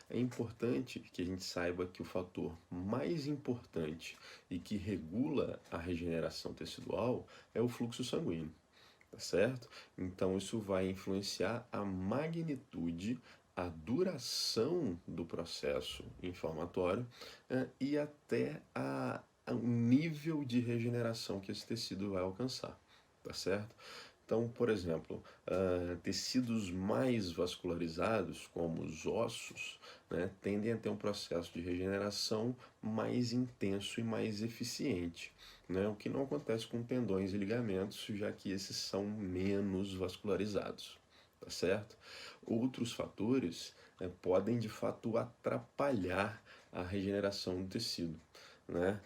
é importante que a gente saiba que o fator mais importante e que regula a regeneração tecidual é o fluxo sanguíneo, tá certo? Então isso vai influenciar a magnitude, a duração do processo inflamatório, e até o nível de regeneração que esse tecido vai alcançar, tá certo? Então, por exemplo, tecidos mais vascularizados, como os ossos, né, tendem a ter um processo de regeneração mais intenso e mais eficiente, né, o que não acontece com tendões e ligamentos, já que esses são menos vascularizados, tá certo? Outros fatores, podem de fato atrapalhar a regeneração do tecido, né?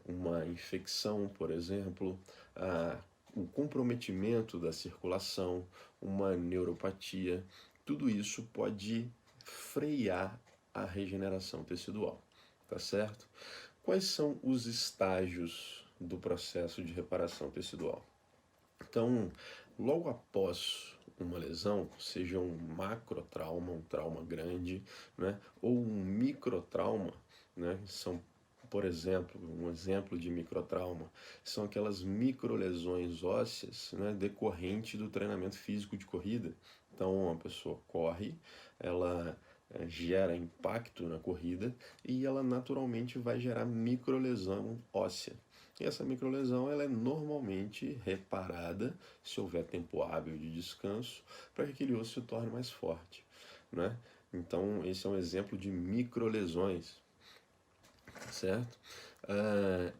Uma infecção, por exemplo, o comprometimento da circulação, uma neuropatia, tudo isso pode frear a regeneração tecidual, tá certo? Quais são os estágios do processo de reparação tecidual? Então, logo após uma lesão, seja um macrotrauma, um trauma grande, né, ou um microtrauma, né, são, por exemplo, um exemplo de microtrauma, são aquelas microlesões ósseas, né, decorrente do treinamento físico de corrida. Então, uma pessoa corre, ela gera impacto na corrida e ela naturalmente vai gerar microlesão óssea. E essa microlesão ela é normalmente reparada se houver tempo hábil de descanso para que aquele osso se torne mais forte, né? Então esse é um exemplo de microlesões, certo?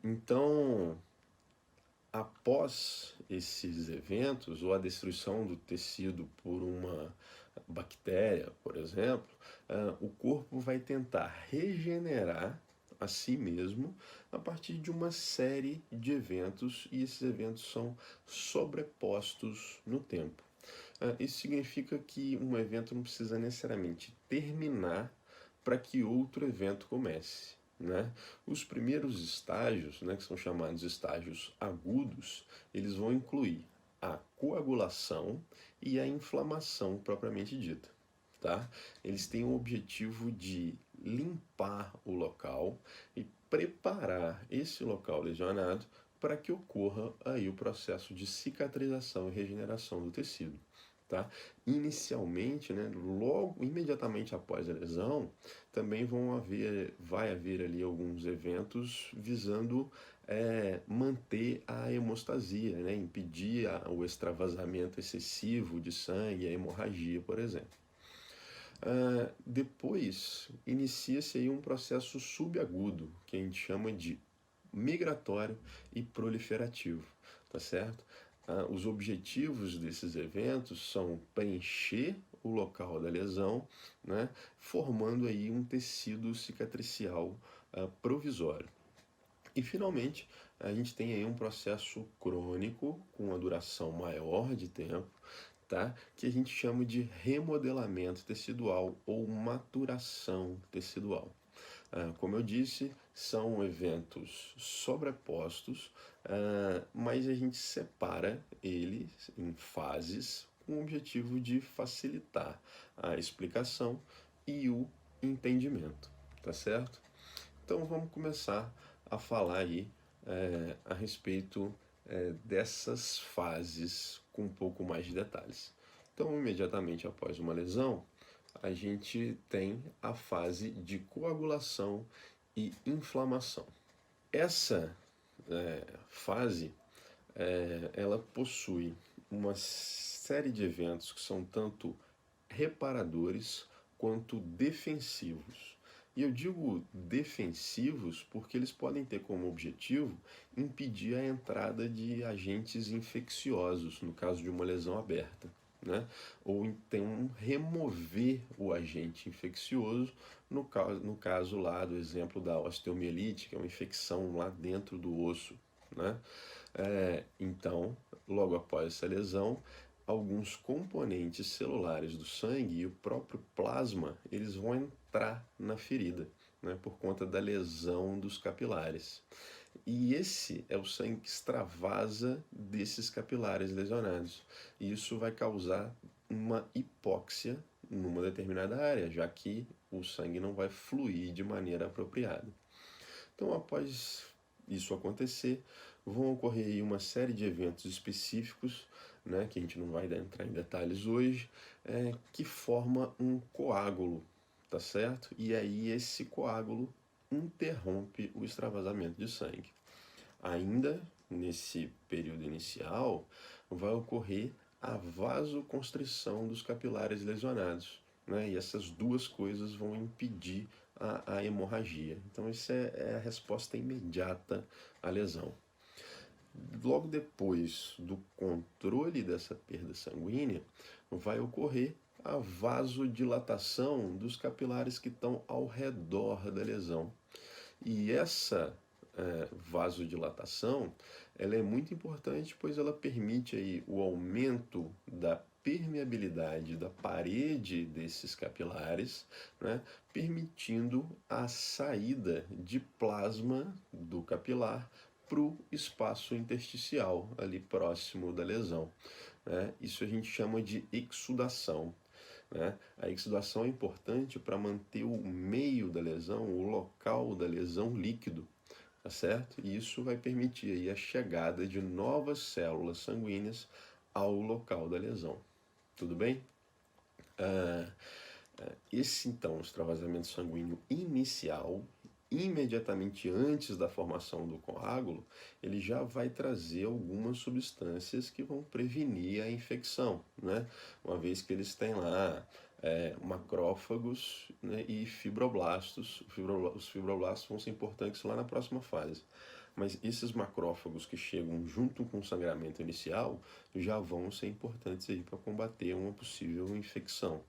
Então, após esses eventos ou a destruição do tecido por uma bactéria, por exemplo, o corpo vai tentar regenerar a si mesmo a partir de uma série de eventos e esses eventos são sobrepostos no tempo. Isso significa que um evento não precisa necessariamente terminar para que outro evento comece, né? Os primeiros estágios, né, que são chamados estágios agudos, eles vão incluir a coagulação e a inflamação propriamente dita, tá? Eles têm o objetivo de limpar o local e preparar esse local lesionado para que ocorra aí o processo de cicatrização e regeneração do tecido, tá? Inicialmente, né, logo, imediatamente após a lesão, também vai haver ali alguns eventos visando manter a hemostasia, né, impedir o extravasamento excessivo de sangue, a hemorragia, por exemplo. Depois, inicia-se aí um processo subagudo, que a gente chama de migratório e proliferativo, tá certo? Os objetivos desses eventos são preencher o local da lesão, né, formando aí um tecido cicatricial provisório. E finalmente, a gente tem aí um processo crônico com uma duração maior de tempo, tá? Que a gente chama de remodelamento tecidual ou maturação tecidual. Como eu disse, são eventos sobrepostos, mas a gente separa eles em fases com o objetivo de facilitar a explicação e o entendimento, tá certo? Então vamos começar a falar aí a respeito dessas fases com um pouco mais de detalhes. Então, imediatamente após uma lesão, a gente tem a fase de coagulação e inflamação. Essa fase, ela possui uma série de eventos que são tanto reparadores quanto defensivos. E eu digo defensivos porque eles podem ter como objetivo impedir a entrada de agentes infecciosos, no caso de uma lesão aberta, né? Ou então remover o agente infeccioso, no caso lá do exemplo da osteomielite, que é uma infecção lá dentro do osso, né? Então, logo após essa lesão, alguns componentes celulares do sangue e o próprio plasma, eles vão entrar na ferida, né, por conta da lesão dos capilares. E esse é o sangue que extravasa desses capilares lesionados. E isso vai causar uma hipóxia numa determinada área, já que o sangue não vai fluir de maneira apropriada. Então, após isso acontecer, vão ocorrer aí uma série de eventos específicos, né, que a gente não vai entrar em detalhes hoje, que forma um coágulo, tá certo? E aí esse coágulo interrompe o extravasamento de sangue. Ainda nesse período inicial, vai ocorrer a vasoconstrição dos capilares lesionados, né? E essas duas coisas vão impedir a hemorragia. Então, isso é a resposta imediata à lesão. Logo depois do controle dessa perda sanguínea, vai ocorrer a vasodilatação dos capilares que estão ao redor da lesão. E essa vasodilatação, ela é muito importante, pois ela permite aí o aumento da permeabilidade da parede desses capilares, né, permitindo a saída de plasma do capilar para o espaço intersticial, ali próximo da lesão. Né? Isso a gente chama de exudação. Né? A exudação é importante para manter o meio da lesão, o local da lesão líquido, tá certo? E isso vai permitir aí a chegada de novas células sanguíneas ao local da lesão. Tudo bem? Esse, então, extravasamento sanguíneo inicial, imediatamente antes da formação do coágulo, ele já vai trazer algumas substâncias que vão prevenir a infecção, né? Uma vez que eles têm lá macrófagos, né, e fibroblastos. Os fibroblastos vão ser importantes lá na próxima fase. Mas esses macrófagos que chegam junto com o sangramento inicial já vão ser importantes aí para combater uma possível infecção.